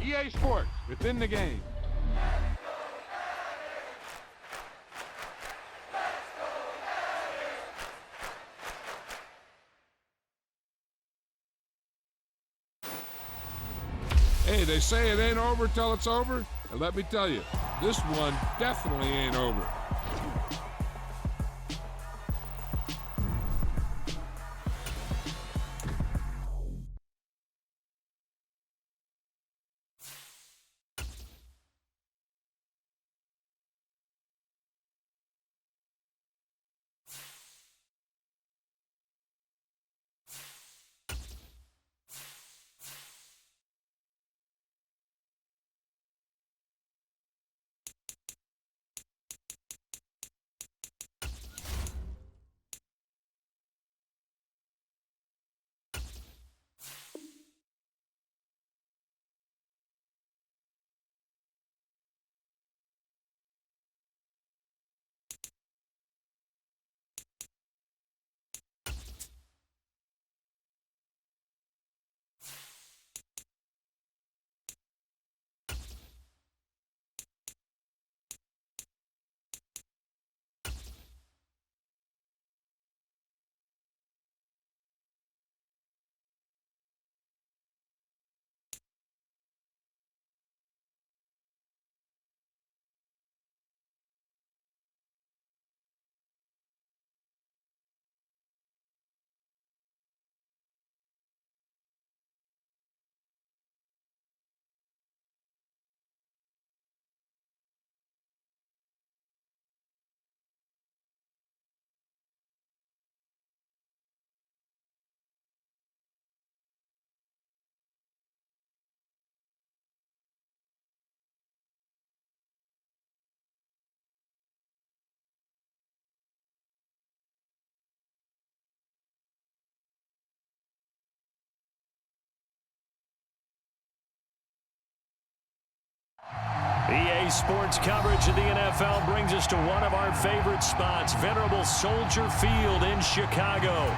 EA Sports, within the game. Hey, they say it ain't over till it's over, and let me tell you, this one definitely ain't over. EA Sports coverage of the NFL brings us to one of our favorite spots, venerable Soldier Field in Chicago.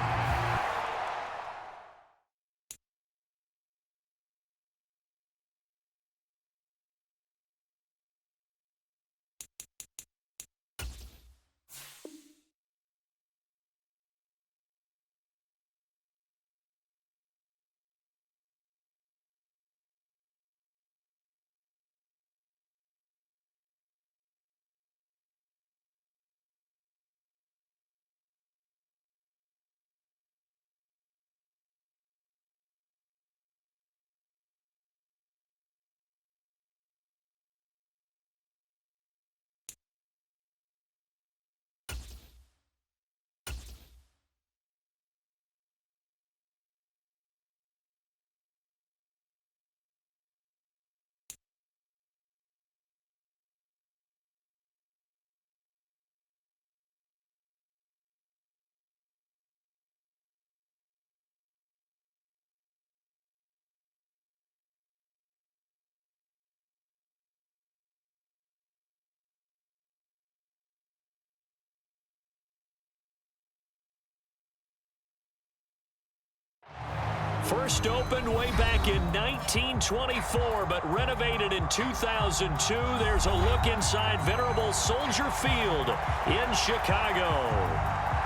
First opened way back in 1924, but renovated in 2002. There's a look inside venerable Soldier Field in Chicago.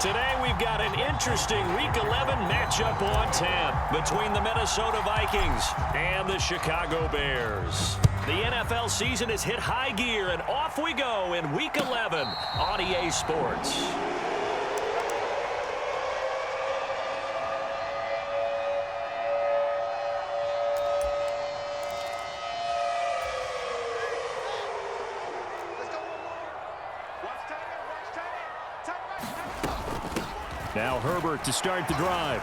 Today we've got an interesting Week 11 matchup on tap between the Minnesota Vikings and the Chicago Bears. The NFL season has hit high gear, and off we go in Week 11 on EA Sports. Now Herbert to start the drive.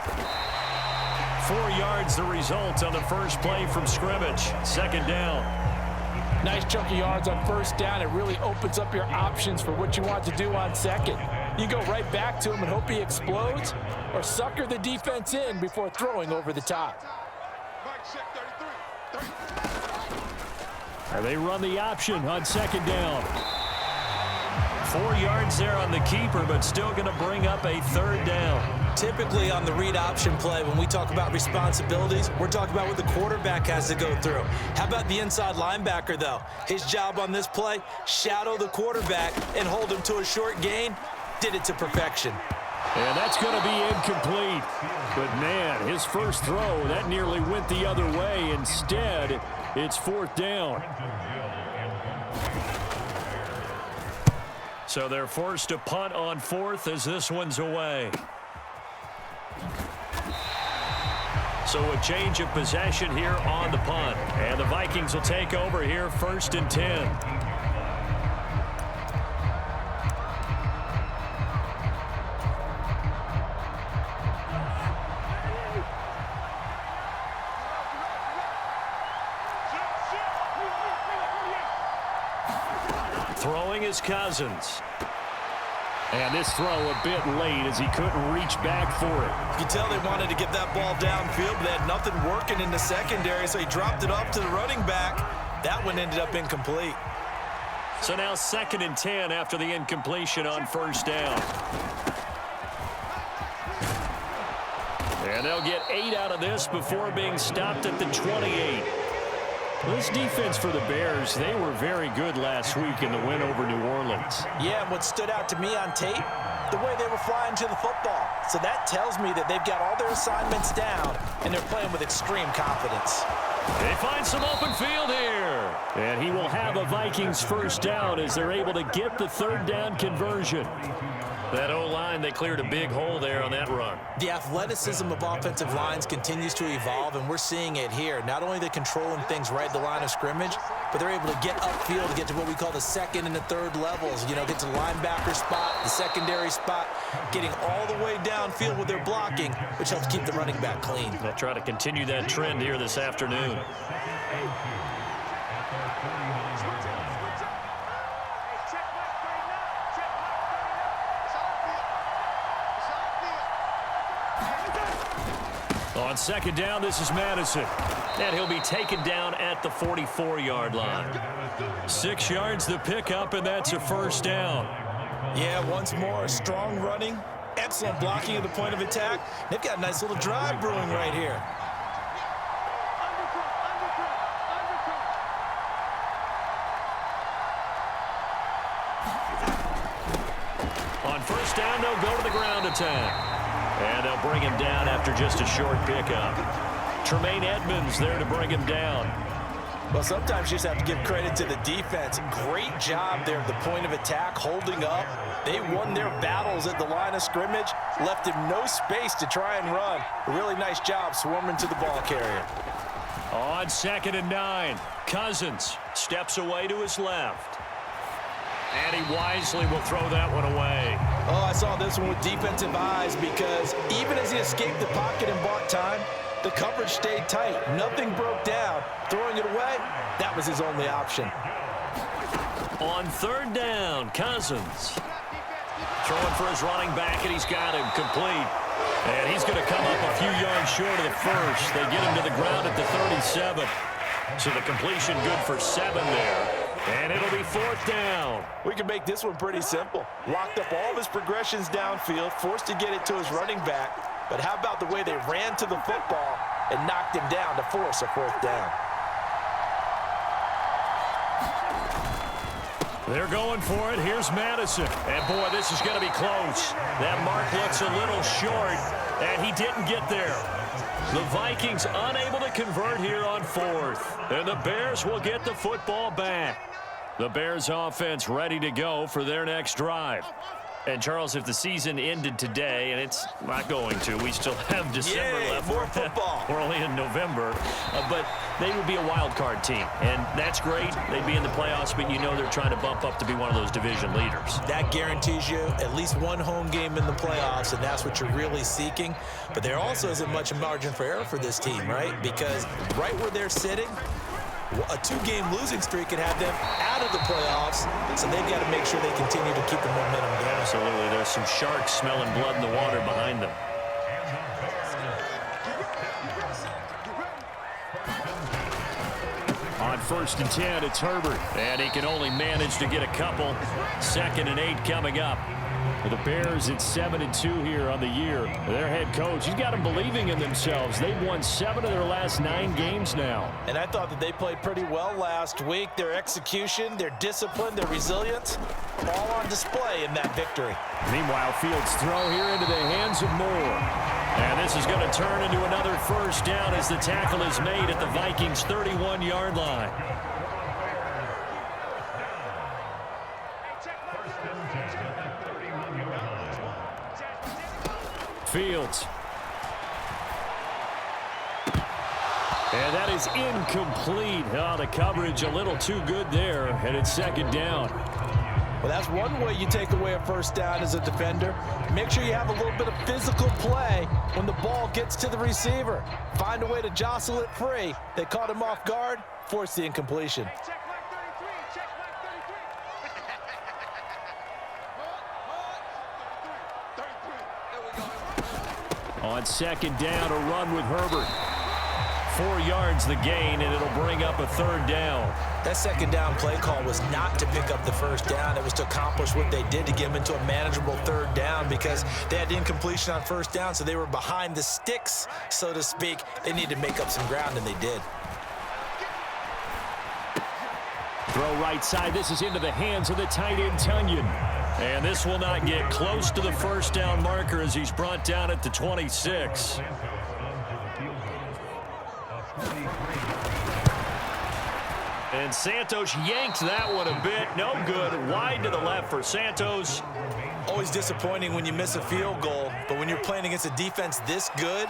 4 yards the result on the first play from scrimmage. Second down. Nice chunk of yards on first down. It really opens up your options for what you want to do on second. You go right back to him and hope he explodes, or sucker the defense in before throwing over the top. And they run the option on second down. 4 yards there on the keeper, but still going to bring up a 3rd down. Typically on the read option play, when we talk about responsibilities, we're talking about what the quarterback has to go through. How about the inside linebacker, though? His job on this play, shadow the quarterback and hold him to a short gain. Did it to perfection. And that's going to be incomplete. But, man, his first throw, that nearly went the other way. Instead, it's 4th down. So they're forced to punt on 4th as this one's away. So a change of possession here on the punt. And the Vikings will take over here 1st and 10. Throwing is Cousins. And this throw a bit late as he couldn't reach back for it. You can tell they wanted to get that ball downfield, but they had nothing working in the secondary, so he dropped it off to the running back. That one ended up incomplete. So now 2nd and 10 after the incompletion on 1st down. And they'll get 8 out of this before being stopped at the 28. This defense for the Bears, they were very good last week in the win over New Orleans. Yeah, and what stood out to me on tape, the way they were flying to the football. So that tells me that they've got all their assignments down, and they're playing with extreme confidence. They find some open field here. And he will have a Vikings 1st down as they're able to get the 3rd down conversion. That O-line, they cleared a big hole there on that run. The athleticism of offensive lines continues to evolve, and we're seeing it here. Not only are they controlling things right at the line of scrimmage, but they're able to get upfield to get to what we call the 2nd and the 3rd levels. You know, get to the linebacker spot, the secondary spot, getting all the way downfield with their blocking, which helps keep the running back clean. They'll try to continue that trend here this afternoon. On 2nd down, this is Madison. And he'll be taken down at the 44-yard line. 6 yards the pickup, and that's a 1st down. Yeah, once more, strong running, excellent blocking at the point of attack. They've got a nice little drive brewing right here. On 1st down, they'll go to the ground attack. And they'll bring him down after just a short pickup. Tremaine Edmonds there to bring him down. Well, sometimes you just have to give credit to the defense. Great job there at the point of attack, holding up. They won their battles at the line of scrimmage, left him no space to try and run. A really nice job swarming to the ball carrier. On 2nd and 9, Cousins steps away to his left. And he wisely will throw that one away. Oh, I saw this one with defensive eyes because even as he escaped the pocket and bought time, the coverage stayed tight. Nothing broke down. Throwing it away, that was his only option. On 3rd down, Cousins. Throwing for his running back, and he's got him complete. And he's going to come up a few yards short of the 1st. They get him to the ground at the 37. So the completion good for 7 there. And it'll be 4th down. We can make this one pretty simple. Locked up all of his progressions downfield, forced to get it to his running back. But how about the way they ran to the football and knocked him down to force a 4th down? They're going for it. Here's Madison. And, boy, this is going to be close. That mark looks a little short, and he didn't get there. The Vikings unable to convert here on 4th. And the Bears will get the football back. The Bears offense ready to go for their next drive. And, Charles, if the season ended today, and it's not going to, we still have December left. More football. We're only in November. But they would be a wild card team. And that's great. They'd be in the playoffs, but you know they're trying to bump up to be one of those division leaders. That guarantees you at least one home game in the playoffs, and that's what you're really seeking. But there also isn't much margin for error for this team, right? Because right where they're sitting, a 2-game losing streak could have them out of the playoffs, so they've got to make sure they continue to keep the momentum going. Absolutely. There's some sharks smelling blood in the water behind them. On on 1st and 10. It's Herbert. And he can only manage to get a couple. 2nd and 8 coming up. For the Bears, it's 7-2 here on the year. Their head coach, he's got them believing in themselves. They've won 7 of their last 9 games now. And I thought that they played pretty well last week. Their execution, their discipline, their resilience, all on display in that victory. Meanwhile, Fields' throw here into the hands of Moore. And this is going to turn into another 1st down as the tackle is made at the Vikings' 31-yard line. Fields. And that is incomplete. Oh, the coverage a little too good there, and it's 2nd down. Well, that's one way you take away a 1st down as a defender. Make sure you have a little bit of physical play when the ball gets to the receiver. Find a way to jostle it free. They caught him off guard, forced the incompletion. On 2nd down, a run with Herbert. 4 yards the gain, and it'll bring up a 3rd down. That 2nd down play call was not to pick up the 1st down. It was to accomplish what they did to get them into a manageable 3rd down because they had incompletion on 1st down, so they were behind the sticks, so to speak. They needed to make up some ground, and they did. Throw right side. This is into the hands of the tight end, Tunyon. And this will not get close to the 1st down marker as he's brought down at the 26. And Santos yanked that one a bit. No good. Wide to the left for Santos. Always disappointing when you miss a field goal, but when you're playing against a defense this good,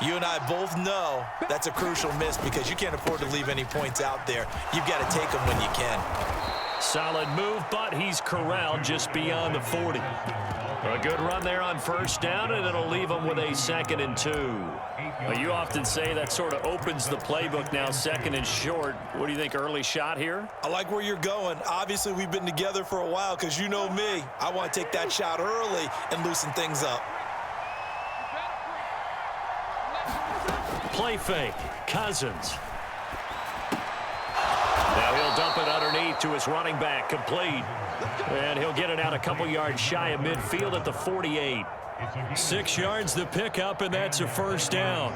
you and I both know that's a crucial miss because you can't afford to leave any points out there. You've got to take them when you can. Solid move, but he's corralled just beyond the 40. A good run there on 1st down, and it'll leave him with a 2nd and 2. Well, you often say that sort of opens the playbook now, 2nd and short. What do you think, early shot here? I like where you're going. Obviously, we've been together for a while because you know me. I want to take that shot early and loosen things up. Play fake. Cousins. Now he'll dump it underneath to his running back. Complete. And he'll get it out a couple yards shy of midfield at the 48. 6 yards the pickup, and that's a 1st down.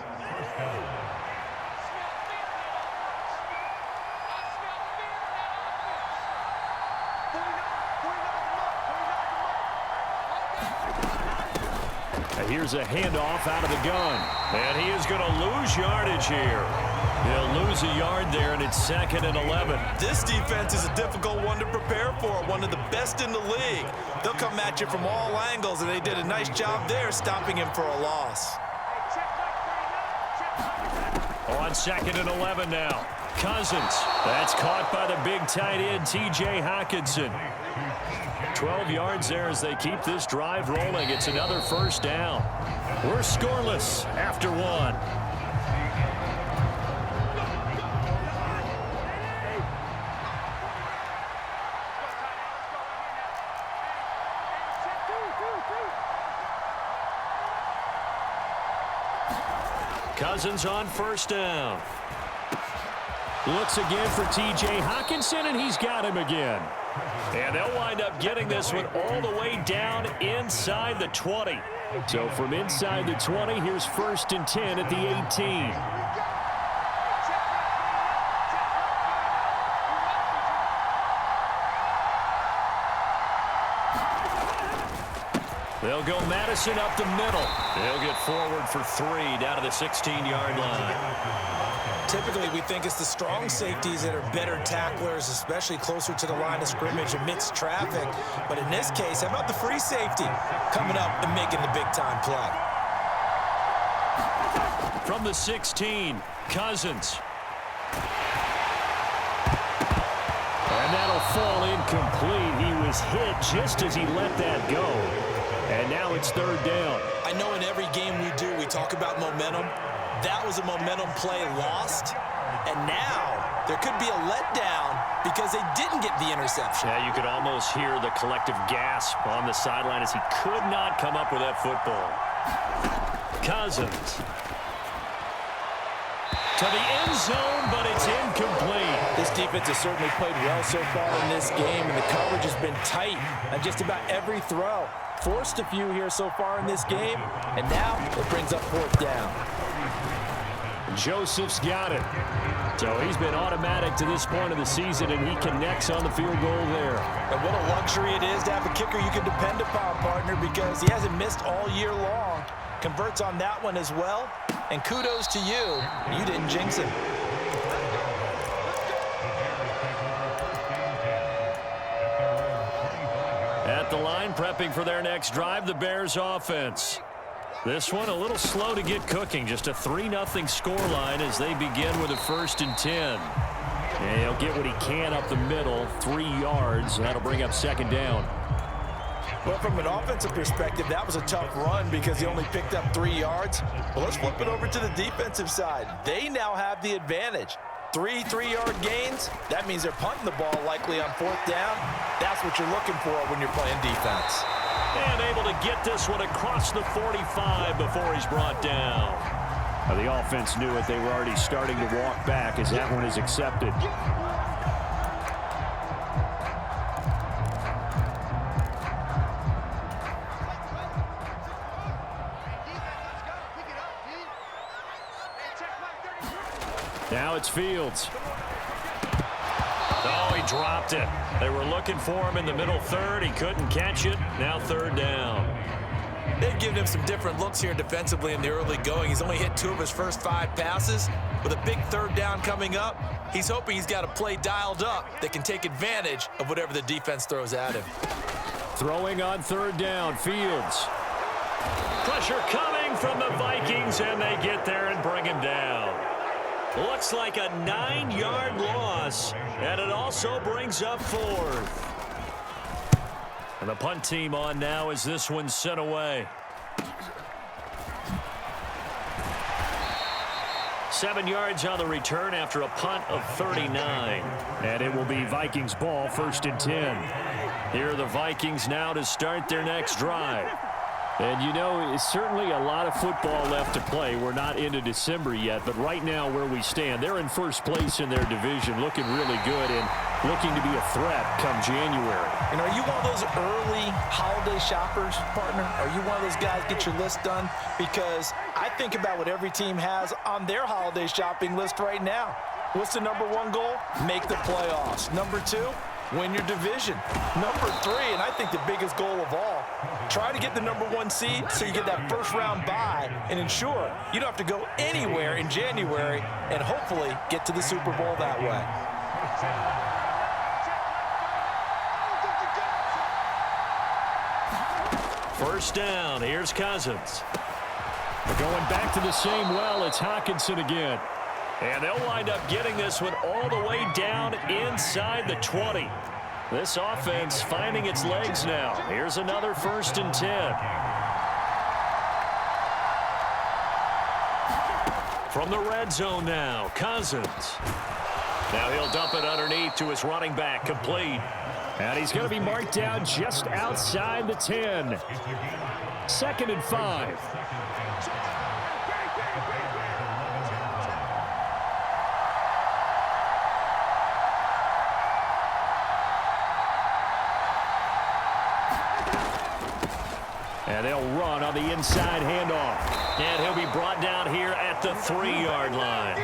Here's a handoff out of the gun. And he is going to lose yardage here. He'll lose a yard there, and it's 2nd and 11. This defense is a difficult one to prepare for, one of the best in the league. They'll come at you from all angles, and they did a nice job there stopping him for a loss. On 2nd and 11 now. Cousins. That's caught by the big tight end, T.J. Hockenson. 12 yards there as they keep this drive rolling. It's another 1st down. We're scoreless after 1. Cousins on 1st down. Looks again for T.J. Hockenson, and he's got him again. And they'll wind up getting this one all the way down inside the 20. So from inside the 20, here's 1st and 10 at the 18. They'll go Madison up the middle. They'll get forward for 3 down to the 16-yard line. Typically, we think it's the strong safeties that are better tacklers, especially closer to the line of scrimmage amidst traffic. But in this case, how about the free safety coming up and making the big-time play? From the 16, Cousins. And that'll fall incomplete. He was hit just as he let that go. And now it's 3rd down. I know in every game we do, we talk about momentum. That was a momentum play lost. And now there could be a letdown because they didn't get the interception. Yeah, you could almost hear the collective gasp on the sideline as he could not come up with that football. Cousins. To the end zone, but it's incomplete. This defense has certainly played well so far in this game, and the coverage has been tight on just about every throw. Forced a few here so far in this game, and now it brings up fourth down. Joseph's got it. So he's been automatic to this point of the season, and he connects on the field goal there. And what a luxury it is to have a kicker you can depend upon, partner, because he hasn't missed all year long. Converts on that one as well. And kudos to you. You didn't jinx him. At the line, prepping for their next drive, the Bears offense. This one a little slow to get cooking. Just a 3-0 scoreline as they begin with a 1st and 10. And he'll get what he can up the middle, 3 yards. And that'll bring up 2nd down. Well, from an offensive perspective, that was a tough run because he only picked up 3 yards. Well, let's flip it over to the defensive side. They now have the advantage. 3 3-yard gains. That means they're punting the ball likely on 4th down. That's what you're looking for when you're playing defense. And able to get this one across the 45 before he's brought down. The offense knew it. They were already starting to walk back as that one is accepted. Now it's Fields. Oh, he dropped it. They were looking for him in the middle third. He couldn't catch it. Now 3rd down. They've given him some different looks here defensively in the early going. He's only hit 2 of his first 5 passes. With a big 3rd down coming up, he's hoping he's got a play dialed up that can take advantage of whatever the defense throws at him. Throwing on 3rd down, Fields. Pressure coming from the Vikings, and they get there and bring him down. Looks like a 9-yard loss, and it also brings up 4th. And the punt team on now as this one's sent away. 7 yards on the return after a punt of 39. And it will be Vikings ball, 1st and 10. Here are the Vikings now to start their next drive. And, you know, it's certainly a lot of football left to play. We're not into December yet, but right now where we stand, they're in first place in their division, looking really good and looking to be a threat come January. And are you one of those early holiday shoppers, partner? Are you one of those guys get your list done? Because I think about what every team has on their holiday shopping list right now. What's the number 1 goal? Make the playoffs. Number 2? Win your division. Number 3, and I think the biggest goal of all, try to get the number 1 seed so you get that first-round bye and ensure you don't have to go anywhere in January and hopefully get to the Super Bowl that way. First down. Here's Cousins. We're going back to the same well. It's Hockenson again. And they'll wind up getting this one all the way down inside the 20. This offense finding its legs now. Here's another 1st and 10. From the red zone now, Cousins. Now he'll dump it underneath to his running back, complete. And he's going to be marked down just outside the 10. 2nd and 5. And they'll run on the inside handoff. And he'll be brought down here at the 3-yard line.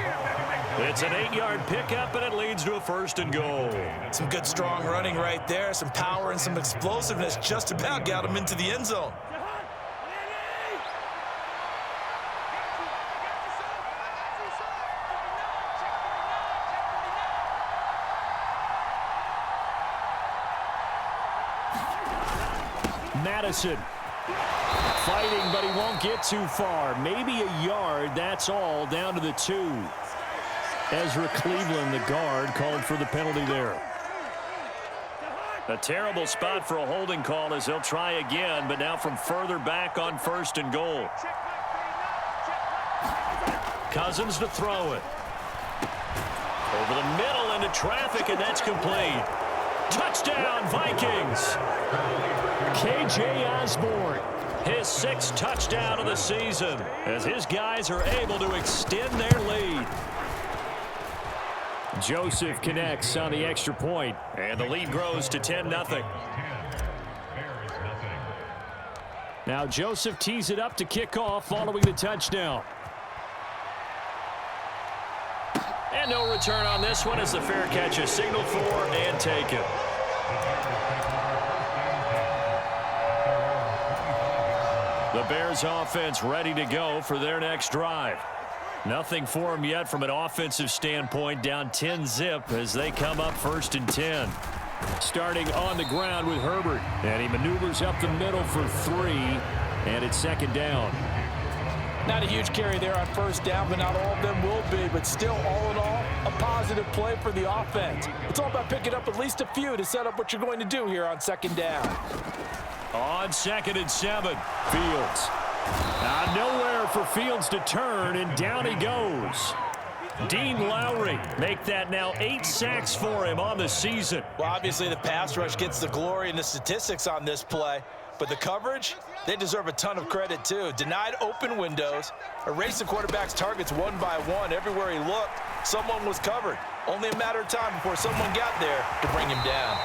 It's an 8-yard pickup, and it leads to a 1st and goal. Some good, strong running right there. Some power and some explosiveness just about got him into the end zone. Madison fighting, but he won't get too far. Maybe a yard, that's all, down to the 2. Ezra Cleveland, the guard, called for the penalty there. A terrible spot for a holding call as they'll try again, but now from further back on 1st and goal. Cousins to throw it. Over the middle into traffic, and that's complete. Touchdown, Vikings! K.J. Osborne, his 6th touchdown of the season, as his guys are able to extend their lead. Joseph connects on the extra point, and the lead grows to 10-0. Now Joseph tees it up to kick off following the touchdown. And no return on this one as the fair catch is signaled for and taken. The Bears offense ready to go for their next drive. Nothing for them yet from an offensive standpoint, down 10-0 as they come up 1st and 10. Starting on the ground with Herbert, and he maneuvers up the middle for 3, and it's 2nd down. Not a huge carry there on 1st down, but not all of them will be. But still, all in all, a positive play for the offense. It's all about picking up at least a few to set up what you're going to do here on 2nd down. On 2nd and 7, Fields. Nowhere for Fields to turn, and down he goes. Dean Lowry make that now 8 sacks for him on the season. Well, obviously the pass rush gets the glory and the statistics on this play, but the coverage, they deserve a ton of credit too. Denied open windows, erased the quarterback's targets one by one. Everywhere he looked, someone was covered. Only a matter of time before someone got there to bring him down.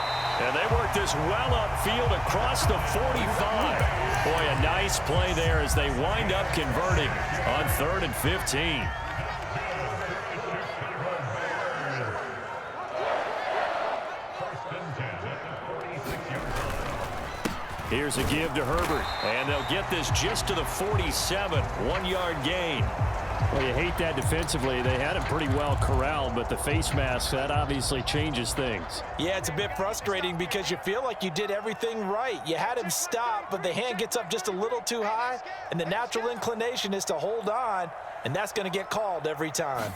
And they work this well upfield across the 45. Boy, a nice play there as they wind up converting on 3rd and 15. Here's a give to Herbert, and they'll get this just to the 47, 1-yard gain. Well, you hate that defensively. They had him pretty well corralled, but the face mask, that obviously changes things. Yeah, it's a bit frustrating because you feel like you did everything right. You had him stop, but the hand gets up just a little too high, and the natural inclination is to hold on, and that's going to get called every time.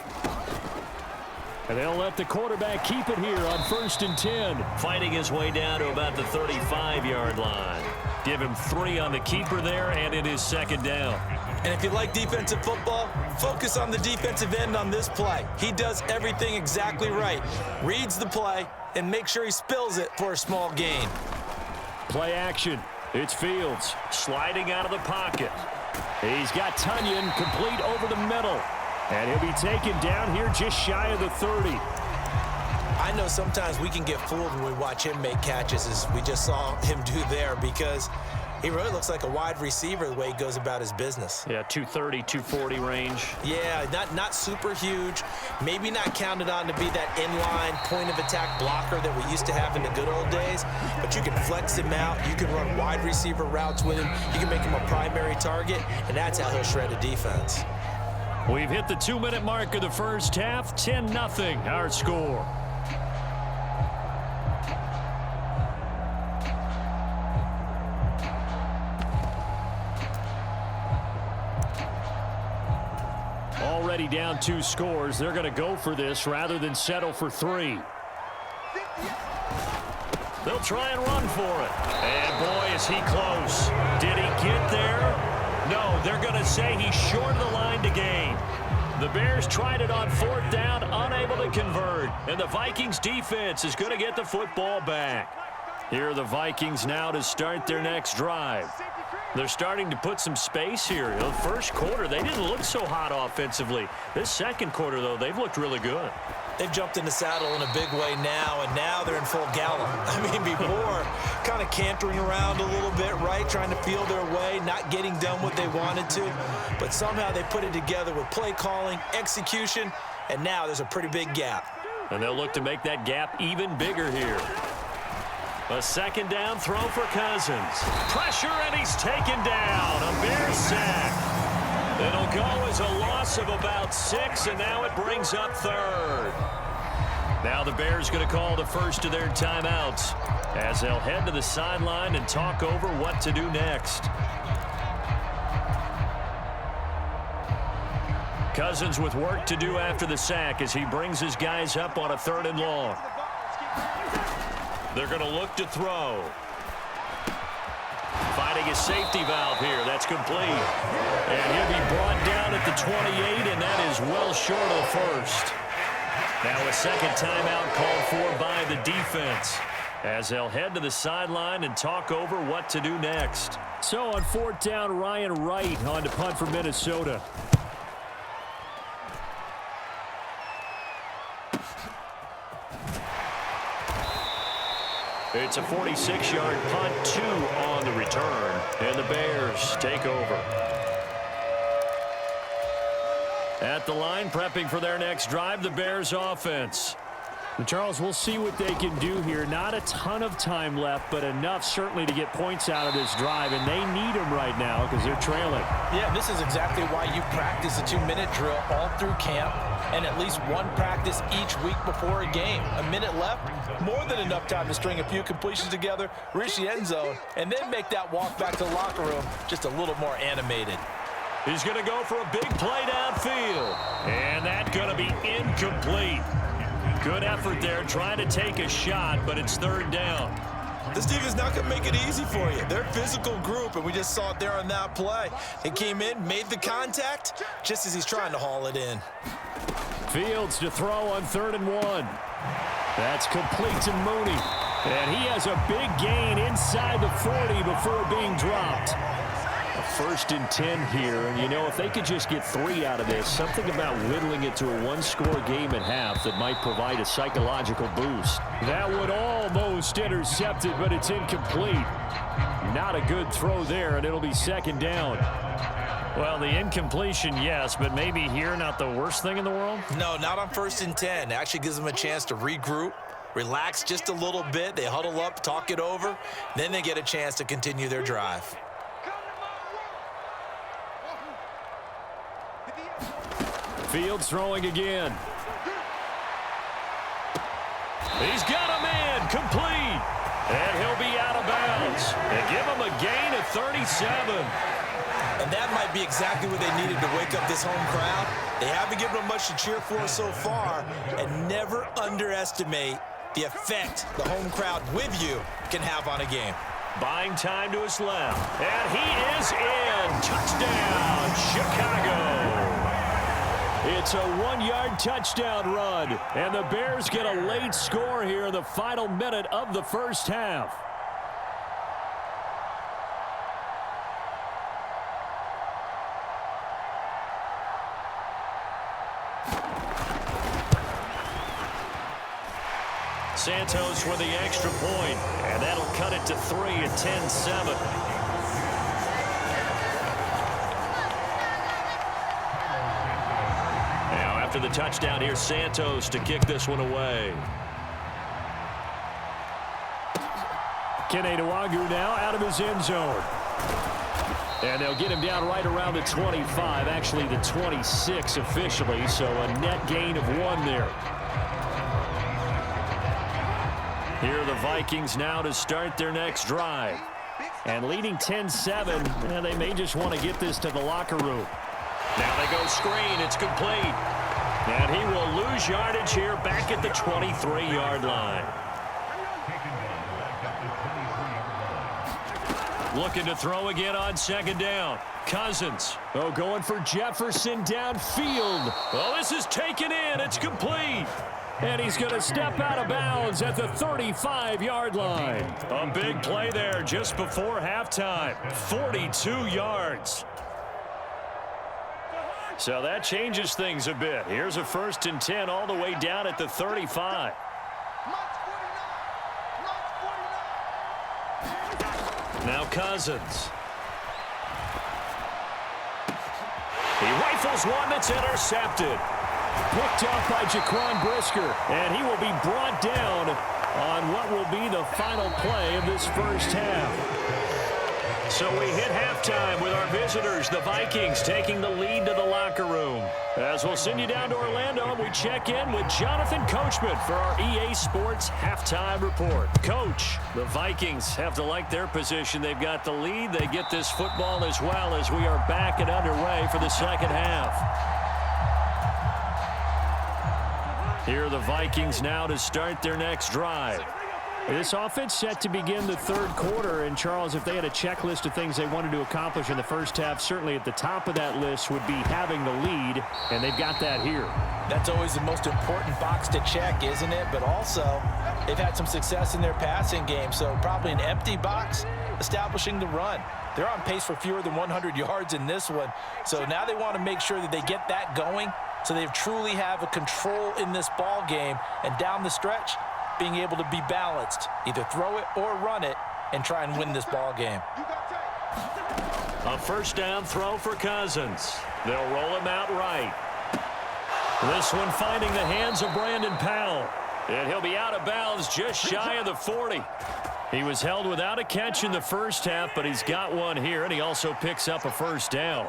And they'll let the quarterback keep it here on 1st and 10. Fighting his way down to about the 35-yard line. Give him 3 on the keeper there, and it is 2nd down. And if you like defensive football, focus on the defensive end on this play. He does everything exactly right. Reads the play and makes sure he spills it for a small gain. Play action. It's Fields sliding out of the pocket. He's got Tunyon complete over the middle. And he'll be taken down here just shy of the 30. I know sometimes we can get fooled when we watch him make catches, as we just saw him do there, because he really looks like a wide receiver the way he goes about his business. Yeah, 230, 240 range. Yeah, not super huge. Maybe not counted on to be that inline point-of-attack blocker that we used to have in the good old days, but you can flex him out. You can run wide receiver routes with him. You can make him a primary target, and that's how he'll shred a defense. We've hit the 2-minute mark of the first half. 10-0 our score. Already down 2 scores. They're going to go for this rather than settle for 3. They'll try and run for it. And boy, is he close. Did he get there? No, they're going to say he's short of the line to gain. The Bears tried it on 4th down, unable to convert. And the Vikings defense is going to get the football back. Here are the Vikings now to start their next drive. They're starting to put some space here. The first quarter, they didn't look so hot offensively. This second quarter, though, they've looked really good. They've jumped in the saddle in a big way now, and now they're in full gallop. I mean, before, kind of cantering around a little bit, right, trying to feel their way, not getting done what they wanted to. But somehow they put it together with play calling, execution, and now there's a pretty big gap. And they'll look to make that gap even bigger here. A 2nd down throw for Cousins. Pressure, and he's taken down. A Bears sack. It'll go as a loss of about 6, and now it brings up 3rd. Now the Bears going to call the first of their timeouts as they'll head to the sideline and talk over what to do next. Cousins with work to do after the sack as he brings his guys up on a 3rd and long. They're going to look to throw. Finding a safety valve here. That's complete. And he'll be brought down at the 28, and that is well short of the first. Now a 2nd timeout called for by the defense as they'll head to the sideline and talk over what to do next. So on 4th down, Ryan Wright on to punt for Minnesota. It's a 46-yard punt, 2 on the return, and the Bears take over. At the line, prepping for their next drive, the Bears offense. And Charles, we'll see what they can do here. Not a ton of time left, but enough certainly to get points out of this drive, and they need them right now because they're trailing. Yeah, this is exactly why you practice a 2-minute drill all through camp and at least one practice each week before a game. A minute left, more than enough time to string a few completions together, reach the end zone, and then make that walk back to the locker room just a little more animated. He's going to go for a big play downfield, and that's going to be incomplete. Good effort there trying to take a shot, but it's third down. This defense not going to make it easy for you. They're a physical group, and we just saw it there on that play. He came in, made the contact, just as he's trying to haul it in. Fields to throw on 3rd and 1. That's complete to Mooney. And he has a big gain inside the 40 before being dropped. A 1st and 10 here, and you know, if they could just get 3 out of this, something about whittling it to a 1-score game at half that might provide a psychological boost. That would almost intercept it, but it's incomplete. Not a good throw there, and it'll be 2nd down. Well, the incompletion, yes, but maybe here not the worst thing in the world? No, not on 1st and 10. It actually gives them a chance to regroup, relax just a little bit. They huddle up, talk it over, then they get a chance to continue their drive. Fields throwing again. He's got a man, complete. And he'll be out of bounds. They give him a gain of 37. And that might be exactly what they needed to wake up this home crowd. They haven't given them much to cheer for so far. And never underestimate the effect the home crowd with you can have on a game. Buying time to his left. And he is in. Touchdown, Chicago. It's a 1-yard touchdown run, and the Bears get a late score here in the final minute of the first half. Santos with the extra point, and that'll cut it to 3 at 10-7. After the touchdown, here's Santos to kick this one away. Kene Nwangwu now out of his end zone. And they'll get him down right around the 25, actually the 26 officially, so a net gain of 1 there. Here are the Vikings now to start their next drive. And leading 10-7, they may just want to get this to the locker room. Now they go screen. It's complete. And he will lose yardage here back at the 23-yard line. Looking to throw again on 2nd down. Cousins. Oh, going for Jefferson downfield. Oh, this is taken in. It's complete. And he's going to step out of bounds at the 35-yard line. A big play there just before halftime. 42 yards. So that changes things a bit. Here's a 1st and 10 all the way down at the 35. Now Cousins. He rifles one that's intercepted. Picked up by Jaquan Brisker, and he will be brought down on what will be the final play of this first half. So we hit halftime with our visitors, the Vikings, taking the lead to the locker room. As we'll send you down to Orlando, we check in with Jonathan Coachman for our EA Sports Halftime Report. Coach, the Vikings have to like their position. They've got the lead. They get this football as well as we are back and underway for the second half. Here are the Vikings now to start their next drive. This offense set to begin the 3rd quarter, and Charles, if they had a checklist of things they wanted to accomplish in the first half, certainly at the top of that list would be having the lead, and they've got that here. That's always the most important box to check, isn't it? But also, they've had some success in their passing game, so probably an empty box, establishing the run. They're on pace for fewer than 100 yards in this one, so now they want to make sure that they get that going so they truly have a control in this ball game, and down the stretch, being able to be balanced, either throw it or run it, and try and win this ball game. A first down throw for Cousins. They'll roll him out right. This one finding the hands of Brandon Powell. And he'll be out of bounds just shy of the 40. He was held without a catch in the first half, but he's got one here, and he also picks up a first down.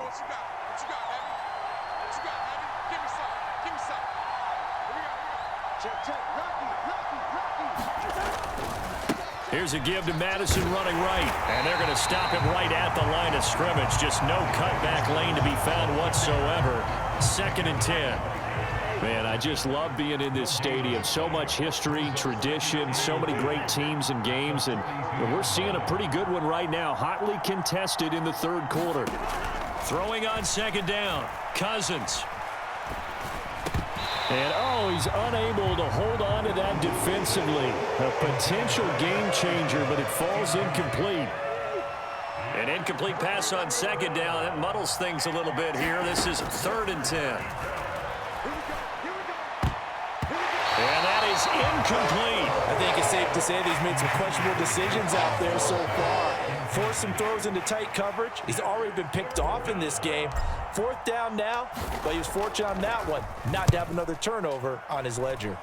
Here's a give to Madison running right, and they're going to stop him right at the line of scrimmage. Just no cutback lane to be found whatsoever. 2nd and 10. Man, I just love being in this stadium. So much history, tradition, so many great teams and games, and we're seeing a pretty good one right now. Hotly contested in the third quarter. Throwing on 2nd down, Cousins. And, oh, he's unable to hold on to that defensively. A potential game changer, but it falls incomplete. An incomplete pass on 2nd down. That muddles things a little bit here. This is 3rd and 10. And that is incomplete. I think it's safe to say that he's made some questionable decisions out there so far. Forced some throws into tight coverage. He's already been picked off in this game. 4th down now, but he was fortunate on that one not to have another turnover on his ledger.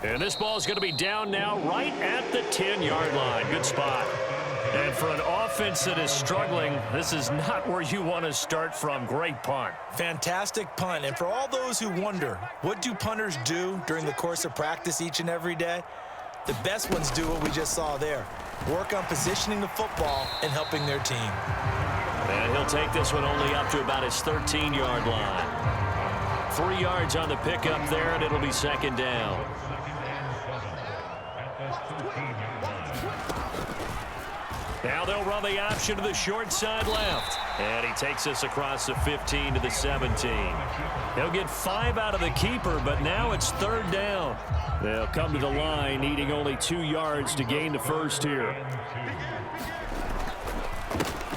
And this ball is going to be down now right at the 10-yard line. Good spot. And for an offense that is struggling, this is not where you want to start from. Great punt. Fantastic punt. And for all those who wonder, what do punters do during the course of practice each and every day? The best ones do what we just saw there. Work on positioning the football and helping their team. And he'll take this one only up to about his 13-yard line. 3 yards on the pickup there, and it'll be 2nd down. Now they'll run the option to the short side left. And he takes us across the 15 to the 17. He'll get 5 out of the keeper, but now it's 3rd down. They'll come to the line, needing only 2 yards to gain the first here.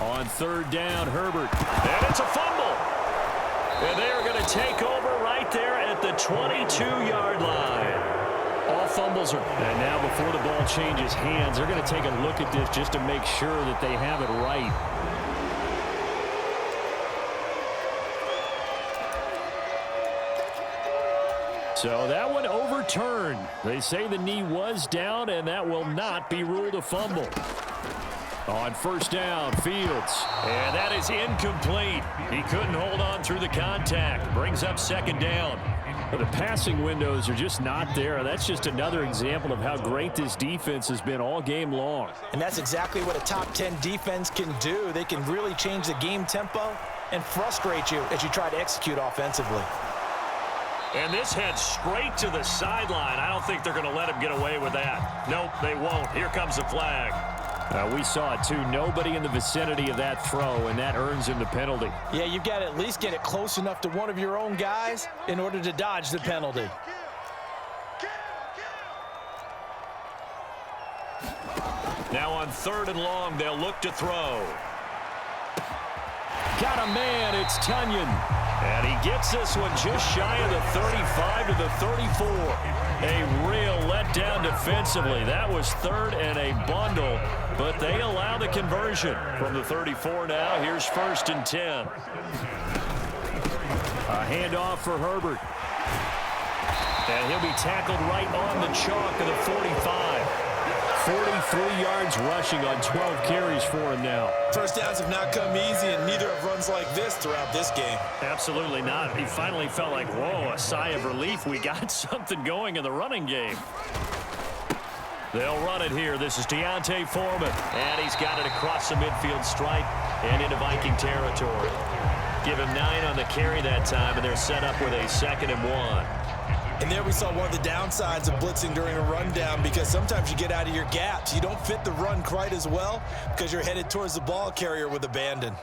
On 3rd down, Herbert. And it's a fumble. And they're going to take over right there at the 22-yard line. All fumbles are... And now before the ball changes hands, they're going to take a look at this just to make sure that they have it right. So that one overturned. They say the knee was down, and that will not be ruled a fumble. On 1st down, Fields. And that is incomplete. He couldn't hold on through the contact. Brings up 2nd down. But the passing windows are just not there. That's just another example of how great this defense has been all game long. And that's exactly what a top 10 defense can do. They can really change the game tempo and frustrate you as you try to execute offensively. And this heads straight to the sideline. I don't think they're going to let him get away with that. Nope, they won't. Here comes the flag. We saw it too. Nobody in the vicinity of that throw, and that earns him the penalty. Yeah, you've got to at least get it close enough to one of your own guys in order to dodge the penalty. Now on 3rd and long, they'll look to throw. Got a man, it's Tunyon. And he gets this one just shy of the 35 to the 34. A real letdown defensively. That was 3rd and a bundle, but they allow the conversion. From the 34 now, here's 1st and 10. A handoff for Herbert. And he'll be tackled right on the chalk of the 45. 43 yards rushing on 12 carries for him now. First downs have not come easy, and neither have runs like this throughout this game. Absolutely not. He finally felt like, whoa, a sigh of relief. We got something going in the running game. They'll run it here. This is Deontay Foreman. And he's got it across the midfield stripe and into Viking territory. Give him 9 on the carry that time, and they're set up with a 2nd and 1. And there we saw one of the downsides of blitzing during a rundown, because sometimes you get out of your gaps. You don't fit the run quite as well because you're headed towards the ball carrier with abandon.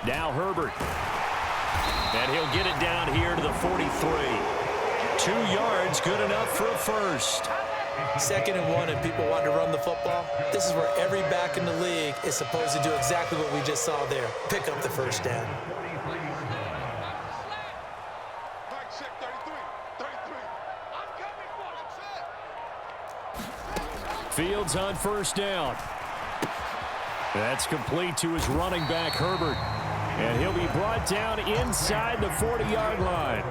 Now Herbert. And he'll get it down here to the 43. 2 yards, good enough for a first. 2nd and 1 and people want to run the football. This is where every back in the league is supposed to do exactly what we just saw there. Pick up the first down. Fields on first down. That's complete to his running back, Herbert. And he'll be brought down inside the 40-yard line.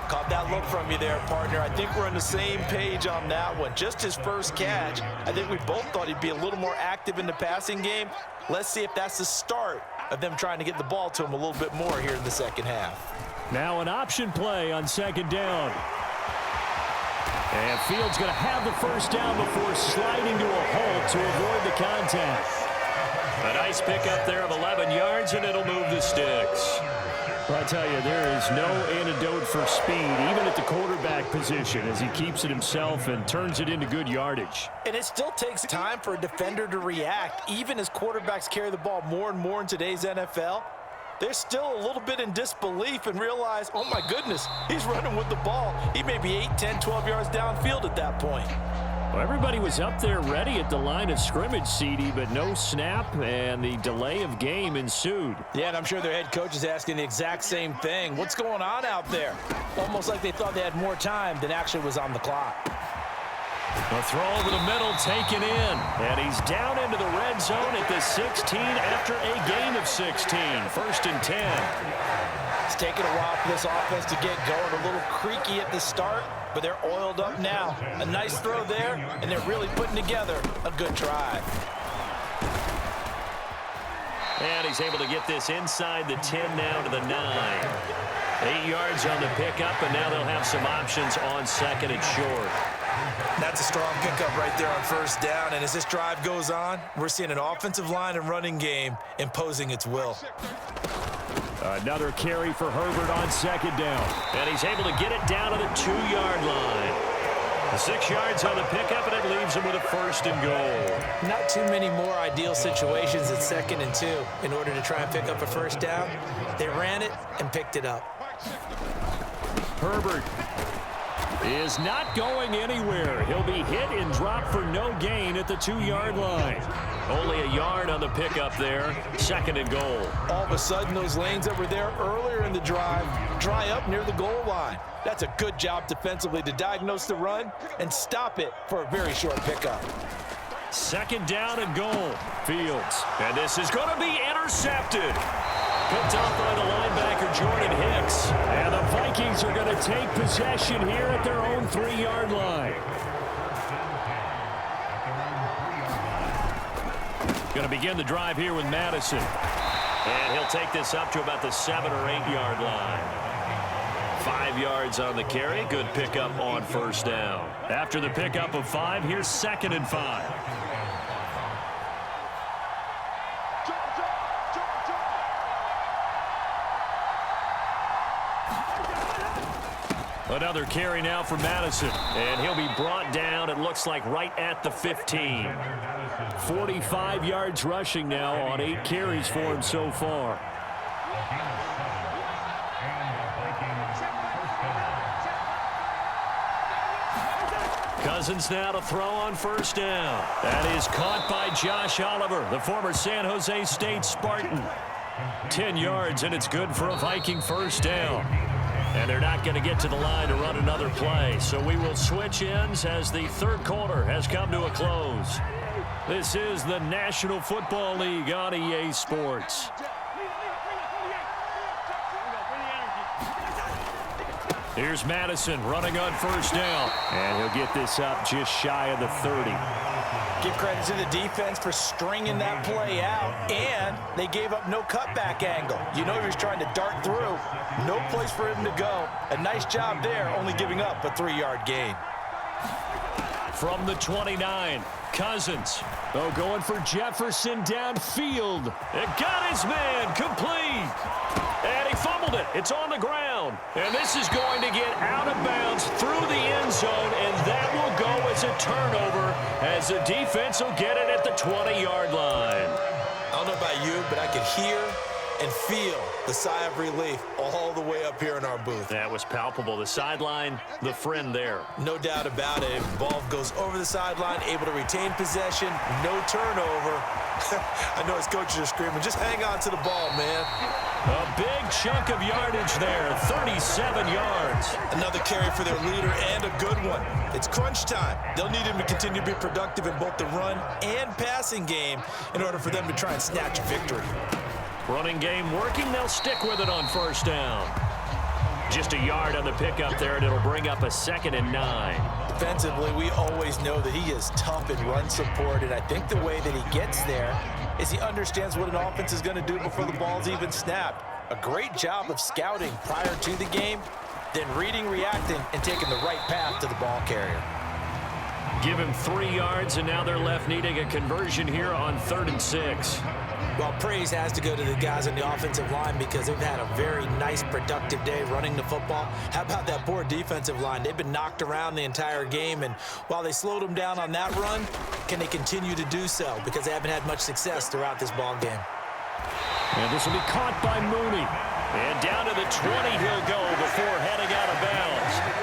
Caught that look from you there, partner. I think we're on the same page on that one. Just his first catch. I think we both thought he'd be a little more active in the passing game. Let's see if that's the start of them trying to get the ball to him a little bit more here in the second half. Now an option play on 2nd down. And Fields going to have the first down before sliding to a halt to avoid the contact. A nice pickup there of 11 yards, and it'll move the sticks. Well, I tell you, there is no antidote for speed, even at the quarterback position, as he keeps it himself and turns it into good yardage. And it still takes time for a defender to react. Even as quarterbacks carry the ball more and more in today's NFL, they're still a little bit in disbelief and realize, oh my goodness, he's running with the ball. He may be 8, 10, 12 yards downfield at that point. Well, everybody was up there ready at the line of scrimmage, CD, but no snap, and the delay of game ensued. Yeah, and I'm sure their head coach is asking the exact same thing. What's going on out there? Almost like they thought they had more time than actually was on the clock. A throw over the middle taken in, and he's down into the red zone at the 16 after a gain of 16. 1st and 10. It's taken a while for this offense to get going. A little creaky at the start, but they're oiled up now. A nice throw there, and they're really putting together a good drive. And he's able to get this inside the 10 now to the 9. 8 yards on the pickup, and now they'll have some options on 2nd and short. That's a strong pickup right there on 1st down, and as this drive goes on, we're seeing an offensive line and running game imposing its will. Another carry for Herbert on 2nd down. And he's able to get it down to the 2-yard line. 6 yards on the pickup, and it leaves him with a 1st and goal. Not too many more ideal situations at 2nd and 2 in order to try and pick up a 1st down. They ran it and picked it up. Herbert is not going anywhere. He'll be hit and dropped for no gain at the 2-yard line. Only a yard on the pickup there. 2nd and goal. All of a sudden, those lanes that were there earlier in the drive dry up near the goal line. That's a good job defensively to diagnose the run and stop it for a very short pickup. 2nd down and goal. Fields. And this is going to be intercepted. Picked up by the linebacker, Jordan Hicks. And the Vikings are going to take possession here at their own 3-yard line. Going to begin the drive here with Madison. And he'll take this up to about the 7 or 8-yard line. 5 yards on the carry. Good pickup on 1st down. After the pickup of 5, here's 2nd and 5. Another carry now for Madison. And he'll be brought down, it looks like, right at the 15. 45 yards rushing now on 8 carries for him so far. Cousins now to throw on 1st down. That is caught by Josh Oliver, the former San Jose State Spartan. 10 yards, and it's good for a Viking 1st down. And they're not going to get to the line to run another play. So we will switch ends as the 3rd quarter has come to a close. This is the National Football League on EA Sports. Here's Madison running on 1st down. And he'll get this up just shy of the 30. Give credit to the defense for stringing that play out, and they gave up no cutback angle. You know he was trying to dart through. No place for him to go. A nice job there, only giving up a 3-yard gain. From the 29, Cousins. Oh, going for Jefferson downfield. It got his man complete. And he fumbled it. It's on the ground. And this is going to get out of bounds through the end zone, and that will go as a turnover as the defense will get it at the 20-yard line. I don't know about you, but I could hear and feel the sigh of relief all the way up here in our booth. That was palpable. The sideline, the friend there. No doubt about it. The ball goes over the sideline, able to retain possession, no turnover. I know his coaches are screaming, just hang on to the ball, man. A big chunk of yardage there, 37 yards. Another carry for their leader and a good one. It's crunch time. They'll need him to continue to be productive in both the run and passing game in order for them to try and snatch a victory. Running game working. They'll stick with it on first down. Just a yard on the pickup there, and it'll bring up a 2nd and 9. Defensively, we always know that he is tough in run support, and I think the way that he gets there is he understands what an offense is going to do before the ball's even snapped. A great job of scouting prior to the game, then reading, reacting, and taking the right path to the ball carrier. Give him 3 yards, and now they're left needing a conversion here on 3rd and 6. Well, praise has to go to the guys on the offensive line because they've had a very nice, productive day running the football. How about that poor defensive line? They've been knocked around the entire game, and while they slowed them down on that run, can they continue to do so? Because they haven't had much success throughout this ball game. And this will be caught by Mooney. And down to the 20 he'll go before heading out of bounds.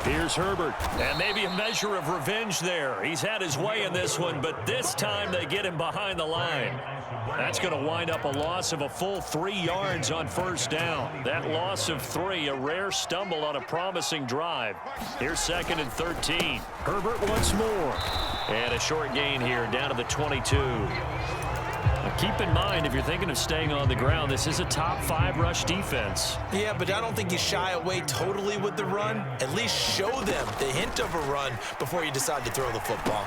Here's Herbert, and maybe a measure of revenge there. He's had his way in this one, but this time they get him behind the line. That's going to wind up a loss of a full 3 yards on first down. That loss of 3, a rare stumble on a promising drive. Here's 2nd and 13. Herbert once more. And a short gain here, down to the 22. Now keep in mind, if you're thinking of staying on the ground, this is a top 5 rush defense. Yeah, but I don't think you shy away totally with the run. At least show them the hint of a run before you decide to throw the football.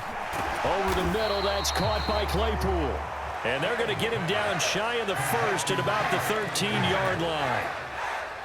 Over the middle, that's caught by Claypool. And they're going to get him down shy of the first at about the 13-yard line.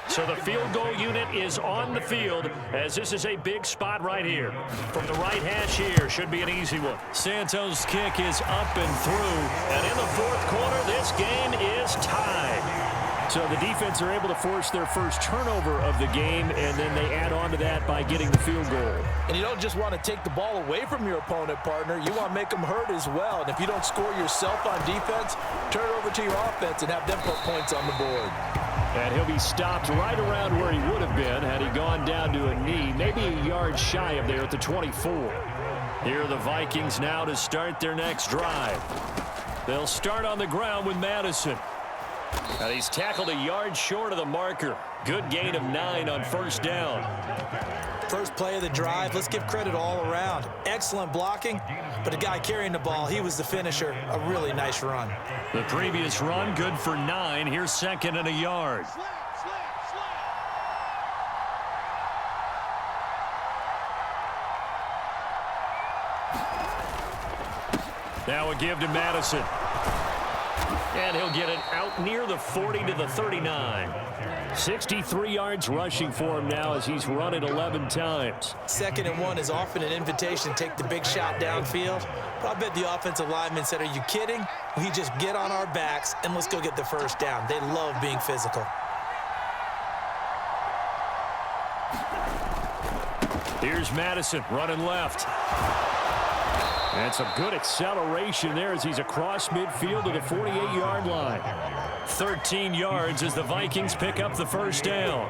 So the field goal unit is on the field as this is a big spot right here. From the right hash here, should be an easy one. Santos' kick is up and through. And in the 4th quarter, this game is tied. So the defense are able to force their first turnover of the game, and then they add on to that by getting the field goal. And you don't just want to take the ball away from your opponent, partner. You want to make them hurt as well. And if you don't score yourself on defense, turn it over to your offense and have them put points on the board. And he'll be stopped right around where he would have been had he gone down to a knee, maybe a yard shy of there at the 24. Here are the Vikings now to start their next drive. They'll start on the ground with Madison. And he's tackled a yard short of the marker. Good gain of 9 on first down. First play of the drive, let's give credit all around. Excellent blocking, but the guy carrying the ball, he was the finisher. A really nice run. The previous run, good for 9. Here's 2nd and a yard. Now a give to Madison. And he'll get it out near the 40 to the 39. 63 yards rushing for him now as he's run it 11 times. 2nd and 1 is often an invitation to take the big shot downfield. But I bet the offensive lineman said, are you kidding? We just get on our backs and let's go get the first down. They love being physical. Here's Madison running left. And some good acceleration there as he's across midfield to the 48-yard line. 13 yards as the Vikings pick up the first down.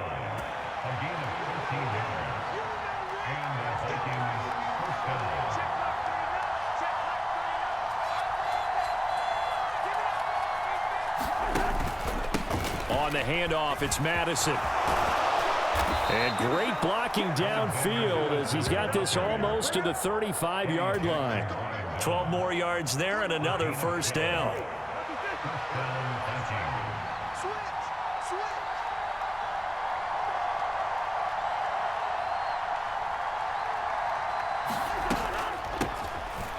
On the handoff, it's Madison. And great blocking downfield as he's got this almost to the 35-yard line. 12 more yards there and another first down.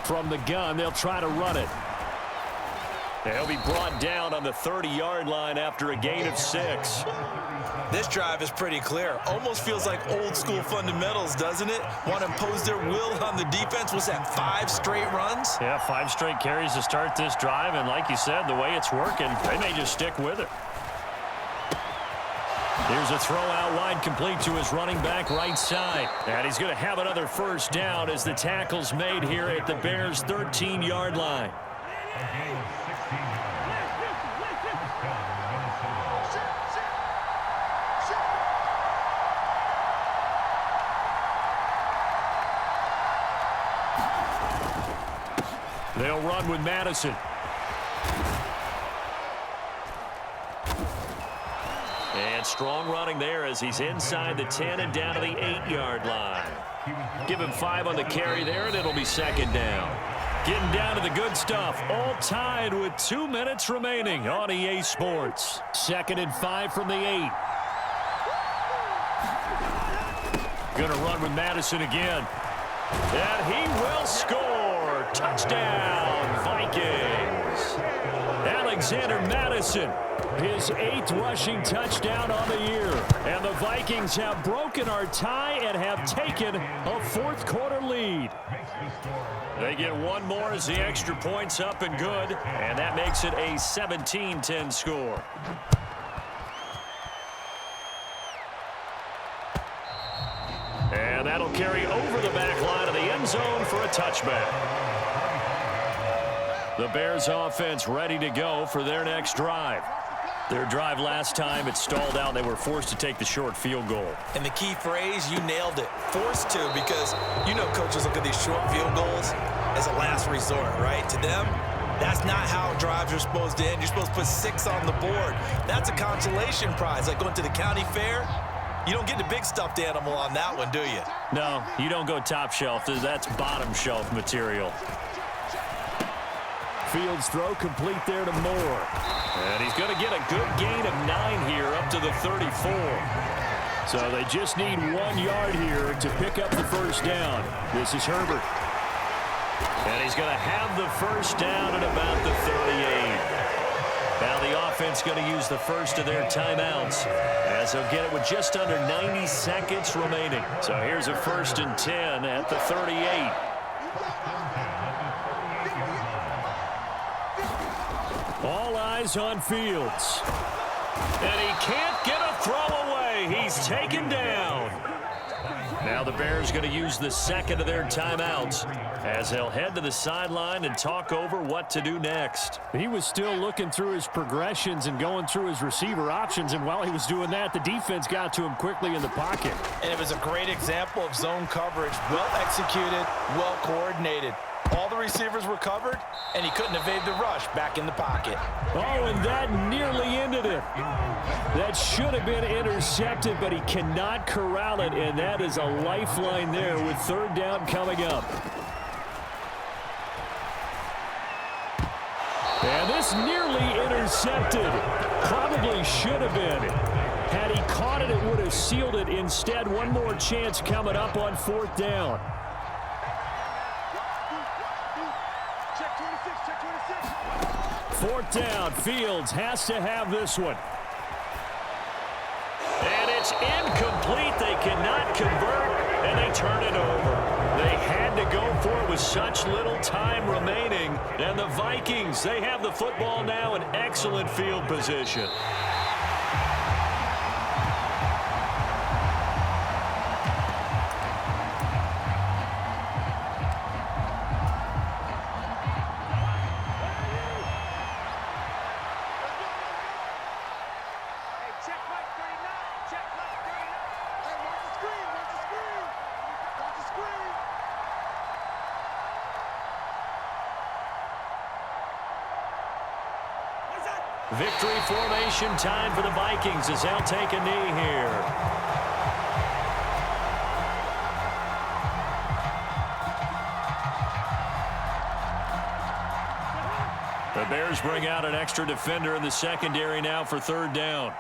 From the gun, they'll try to run it. They'll be brought down on the 30-yard line after a gain of 6. This drive is pretty clear. Almost feels like old school fundamentals, doesn't it? Want to impose their will on the defense. Was that 5 straight runs? Yeah, 5 straight carries to start this drive, and like you said, the way it's working, they may just stick with it. Here's a throw out wide, complete to his running back right side. And he's going to have another first down as the tackle's made here at the Bears' 13-yard line. They'll run with Madison. And strong running there as he's inside the 10 and down to the 8-yard line. Give him 5 on the carry there, and it'll be second down. Getting down to the good stuff. All tied with 2 minutes remaining on EA Sports. 2nd and 5 from the 8. Going to run with Madison again. And he will score. Touchdown, Vikings. Alexander Madison, his 8th rushing touchdown on the year. And the Vikings have broken our tie and have taken a fourth-quarter lead. They get one more as the extra point's up and good. And that makes it a 17-10 score. And that'll carry over the back line of the end zone for a touchback. The Bears offense ready to go for their next drive. Their drive last time, it stalled out. They were forced to take the short field goal. And the key phrase, you nailed it. Forced to, because you know coaches look at these short field goals as a last resort, right? To them, that's not how drives are supposed to end. You're supposed to put 6 on the board. That's a consolation prize, like going to the county fair. You don't get the big stuffed animal on that one, do you? No, you don't go top shelf. That's bottom shelf material. Fields throw complete there to Moore. And he's going to get a good gain of 9 here up to the 34. So they just need 1 yard here to pick up the first down. This is Herbert. And he's going to have the first down at about the 38. Now the offense going to use the first of their timeouts as they'll get it with just under 90 seconds remaining. So here's a 1st and 10 at the 38. All eyes on Fields. And he can't get a throw away. He's taken down. Now the Bears going to use the second of their timeouts as they'll head to the sideline and talk over what to do next. He was still looking through his progressions and going through his receiver options, and while he was doing that, the defense got to him quickly in the pocket. And it was a great example of zone coverage. Well executed, well coordinated. All the receivers were covered, and he couldn't evade the rush back in the pocket. Oh, and that nearly ended it. That should have been intercepted, but he cannot corral it, and that is a lifeline there with 3rd down coming up. And this nearly intercepted. Probably should have been. Had he caught it, it would have sealed it. Instead, one more chance coming up on 4th down. Fourth down, Fields has to have this one. And it's incomplete. They cannot convert, and they turn it over. They had to go for it with such little time remaining. And the Vikings, they have the football now in excellent field position. Victory formation time for the Vikings as they'll take a knee here. The Bears bring out an extra defender in the secondary now for 3rd down.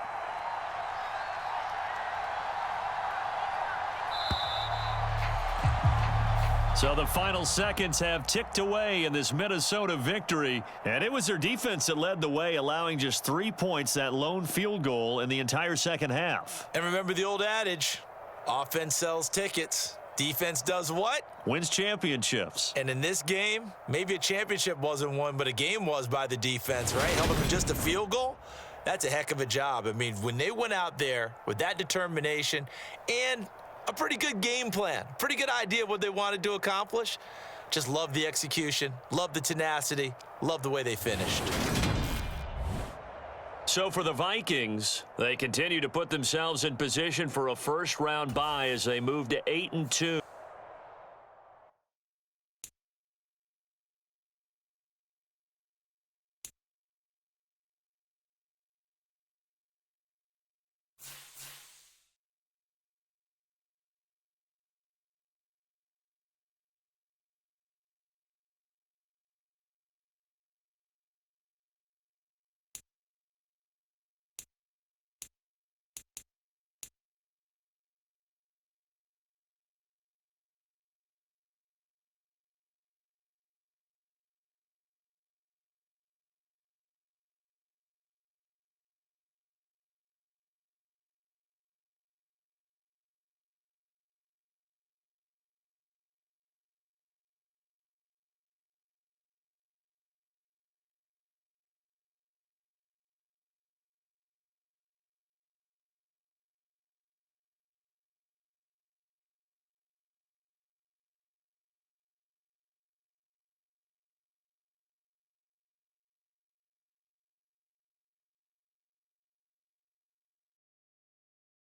So the final seconds have ticked away in this Minnesota victory, and it was their defense that led the way, allowing just 3 points, that lone field goal in the entire second half. And remember the old adage, offense sells tickets. Defense does what? Wins championships. And in this game, maybe a championship wasn't won, but a game was by the defense, right? Held up in just a field goal. That's a heck of a job. I mean, when they went out there with that determination and a pretty good game plan, pretty good idea of what they wanted to accomplish, just love the execution, love the tenacity, love the way they finished. So for the Vikings, they continue to put themselves in position for a first-round bye as they move to 8-2.